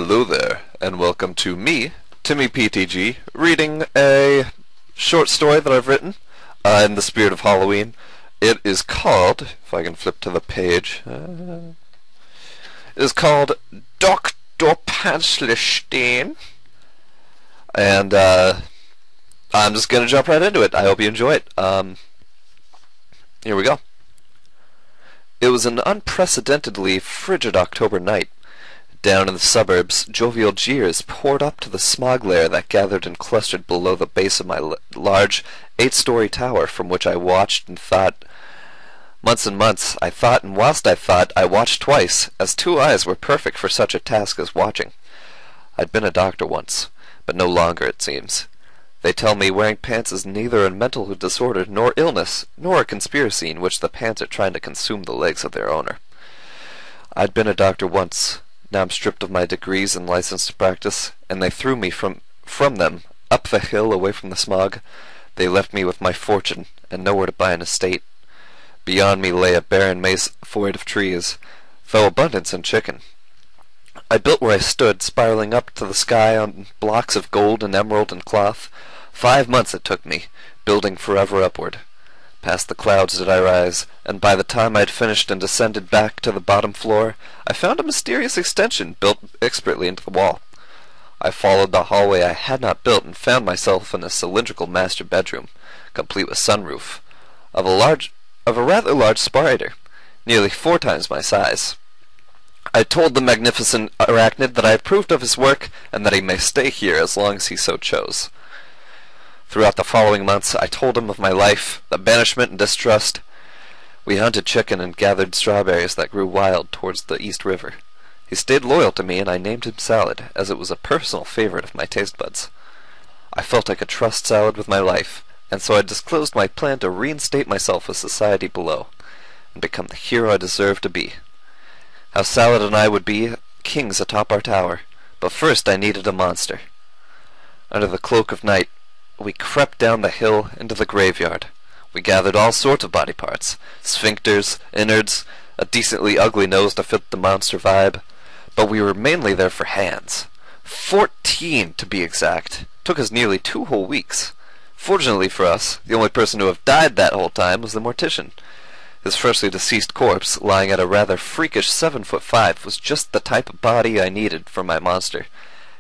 Hello there, and welcome to me, Timmy PTG, reading a short story that I've written in the spirit of Halloween. It is called, if I can flip to the page, it is called Dr. Pantlesstein, and I'm just going to jump right into it. I hope you enjoy it. Here we go. It was an unprecedentedly frigid October night. Down in the suburbs, jovial jeers poured up to the smog layer that gathered and clustered below the base of my large 8-story tower, from which I watched and thought. Months and months I thought, and whilst I thought, I watched twice, as 2 eyes were perfect for such a task as watching. I'd been a doctor once, but no longer, it seems. They tell me wearing pants is neither a mental disorder nor illness, nor a conspiracy in which the pants are trying to consume the legs of their owner. I'd been a doctor once. Now I'm stripped of my degrees and license to practice, and they threw me from them, up the hill away from the smog. They left me with my fortune, and nowhere to buy an estate. Beyond me lay a barren maze void of trees, though abundance in chicken. I built where I stood, spiraling up to the sky on blocks of gold and emerald and cloth. 5 months it took me, building forever upward. Past the clouds did I rise, and by the time I had finished and descended back to the bottom floor, I found a mysterious extension built expertly into the wall. I followed the hallway I had not built and found myself in a cylindrical master bedroom, complete with sunroof, of a rather large spider, nearly 4 times my size. I told the magnificent arachnid that I approved of his work, and that he may stay here as long as he so chose. Throughout the following months I told him of my life, the banishment and distrust. We hunted chicken and gathered strawberries that grew wild towards the East River. He stayed loyal to me, and I named him Salad, as it was a personal favorite of my taste buds. I felt I could trust Salad with my life, and so I disclosed my plan to reinstate myself with society below, and become the hero I deserved to be. How Salad and I would be kings atop our tower, but first I needed a monster. Under the cloak of night, we crept down the hill into the graveyard. We gathered all sorts of body parts, sphincters, innards, a decently ugly nose to fit the monster vibe, but we were mainly there for hands. 14, to be exact. Took us nearly 2 whole weeks. Fortunately for us, the only person to have died that whole time was the mortician. His freshly deceased corpse, lying at a rather freakish 7'5", was just the type of body I needed for my monster.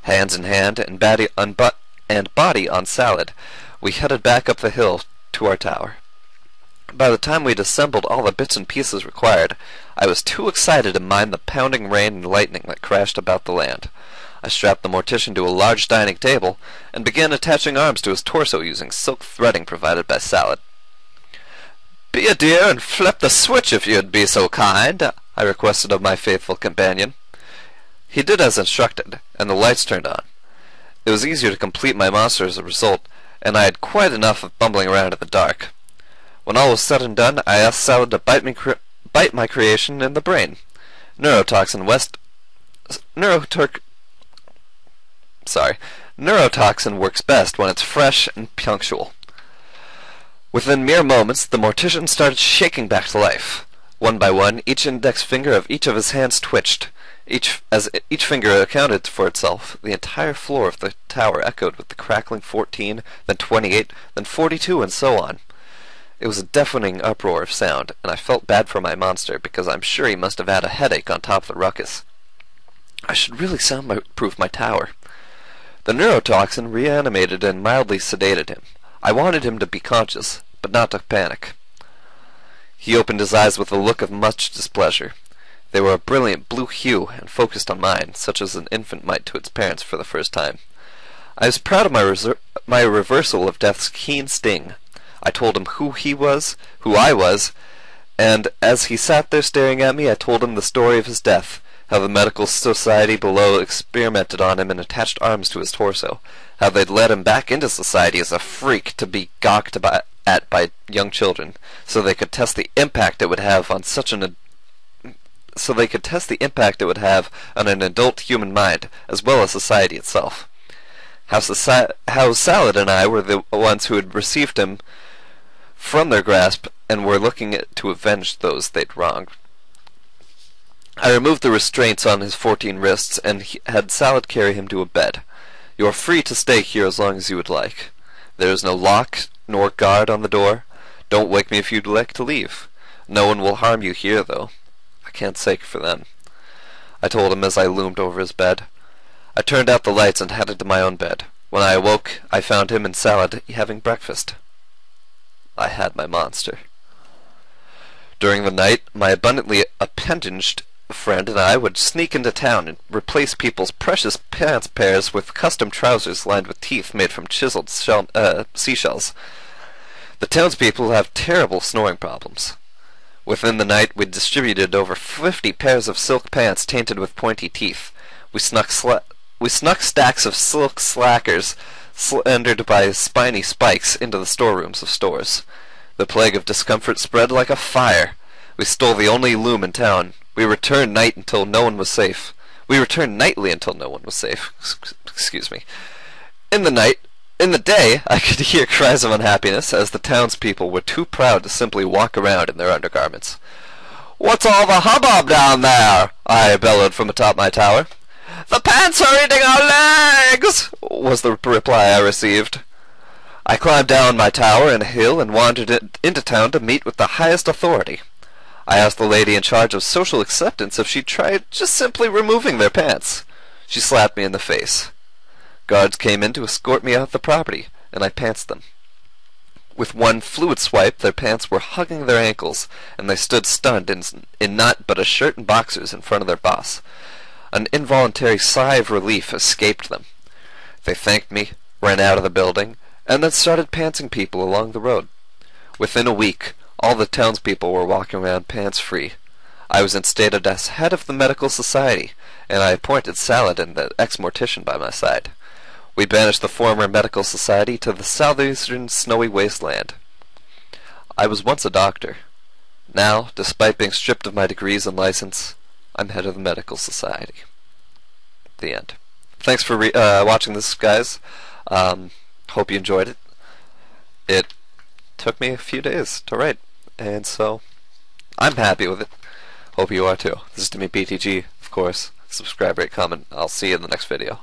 Hands in hand and body on Salad, we headed back up the hill to our tower. By the time we'd assembled all the bits and pieces required, I was too excited to mind the pounding rain and lightning that crashed about the land. I strapped the mortician to a large dining table, and began attaching arms to his torso using silk threading provided by Salad. "Be a dear and flip the switch if you'd be so kind," I requested of my faithful companion. He did as instructed, and the lights turned on. It was easier to complete my monster as a result, and I had quite enough of bumbling around in the dark. When all was said and done, I asked Salad to bite my creation in the brain. Neurotoxin works best when it's fresh and punctual. Within mere moments, the mortician started shaking back to life. One by one, each index finger of each of his hands twitched. As each finger accounted for itself, the entire floor of the tower echoed with the crackling 14, then 28, then 42, and so on. It was a deafening uproar of sound, and I felt bad for my monster, because I'm sure he must have had a headache on top of the ruckus. I should really soundproof my tower. The neurotoxin reanimated and mildly sedated him. I wanted him to be conscious, but not to panic. He opened his eyes with a look of much displeasure. They were a brilliant blue hue, and focused on mine, such as an infant might to its parents for the first time. I was proud of my reversal of death's keen sting. I told him who I was, and as he sat there staring at me, I told him the story of his death, how the medical society below experimented on him and attached arms to his torso, how they'd led him back into society as a freak to be gawked at by young children, so they could test the impact it would have on an adult human mind, as well as society itself. How Salad and I were the ones who had received him from their grasp, and were looking to avenge those they'd wronged. I removed the restraints on his 14 wrists and had Salad carry him to a bed. You are free to stay here as long as you would like. There is no lock nor guard on the door. Don't wake me if you'd like to leave. No one will harm you here, though. I can't say for them, I told him as I loomed over his bed. I turned out the lights and headed to my own bed. When I awoke, I found him and Salad having breakfast. I had my monster. During the night, my abundantly appendaged friend and I would sneak into town and replace people's precious pants pairs with custom trousers lined with teeth made from chiseled seashells. The townspeople have terrible snoring problems. Within the night, we distributed over 50 pairs of silk pants tainted with pointy teeth. We snuck stacks of silk slackers slandered by spiny spikes into the storerooms of stores. The plague of discomfort spread like a fire. We stole the only loom in town. We returned nightly until no one was safe. Excuse me. In the day, I could hear cries of unhappiness, as the townspeople were too proud to simply walk around in their undergarments. "What's all the hubbub down there?" I bellowed from atop my tower. "The pants are eating our legs," was the reply I received. I climbed down my tower in a hill and wandered into town to meet with the highest authority. I asked the lady in charge of social acceptance if she'd tried just simply removing their pants. She slapped me in the face. Guards came in to escort me out of the property, and I pantsed them. With one fluid swipe, their pants were hugging their ankles, and they stood stunned in not but a shirt and boxers in front of their boss. An involuntary sigh of relief escaped them. They thanked me, ran out of the building, and then started pantsing people along the road. Within a week, all the townspeople were walking around pants-free. I was instated as head of the medical society, and I appointed Salad and the ex-mortician by my side. We banished the former medical society to the southeastern snowy wasteland. I was once a doctor. Now, despite being stripped of my degrees and license, I'm head of the medical society. The end. Thanks for watching this, guys. Hope you enjoyed it. It took me a few days to write, and so I'm happy with it. Hope you are too. This is Timmy PTG, of course. Subscribe, rate, comment. I'll see you in the next video.